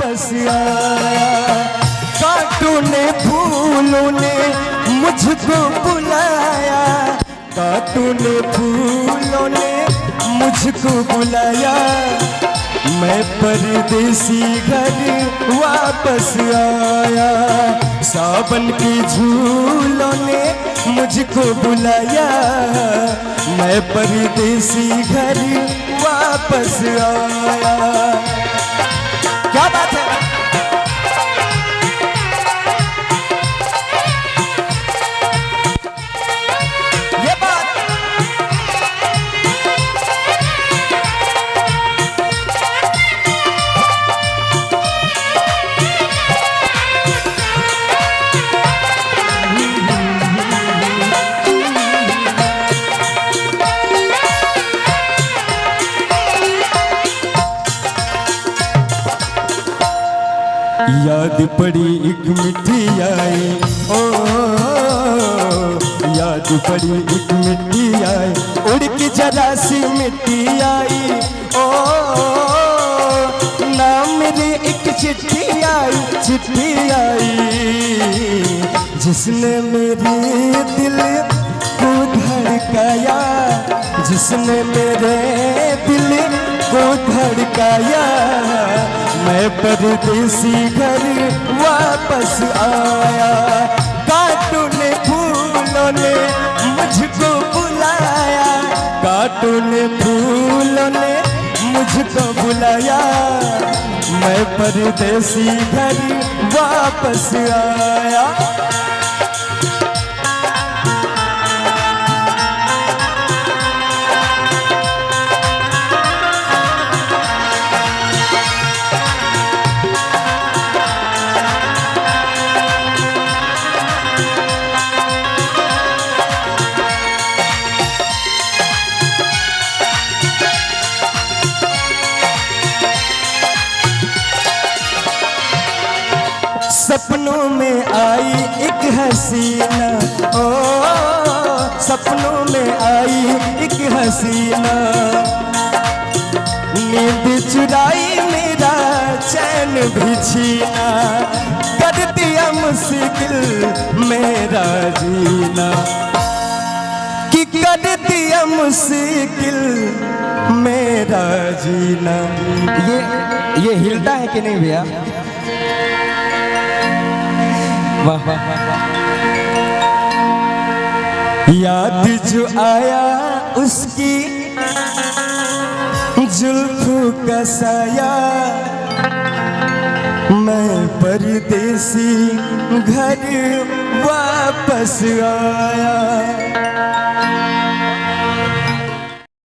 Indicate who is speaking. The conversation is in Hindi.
Speaker 1: वापस आया। कांटों ने फूलों ने मुझको बुलाया, कांटों ने फूलों ने मुझको बुलाया। मैं परदेसी घर वापस आया। सावन के झूलों ने मुझको बुलाया, मैं परदेसी घर वापस आया। क्या बात है। ये बात याद पड़ी एक मिठी आई, ओ याद पड़ी एक मिठी आई, उड़ के जरा सी मिट्टी आई। ओ नाम मेरी एक चिट्ठी आई, जिसने मेरे दिल को धड़काया, जिसने मेरे दिल को धड़काया। मैं परदेसी घर वापस आया। कांटों ने फूलों ने मुझको बुलाया, कांटों ने फूलों ने मुझको बुलाया। मैं परदेसी घर वापस आया। सपनों में आई एक हसीना, ओ सपनों में आई एक हसीना। नींद चुराई मेरा चैन भी छीना, कर दिया मुश्किल मेरा जीना, कि कर दिया मुश्किल मेरा जीना। ये हिलता है कि नहीं भैया? वाह वाह वाह। याद जो आया उसकी जुल्फों का साया, मैं परदेसी घर वापस आया।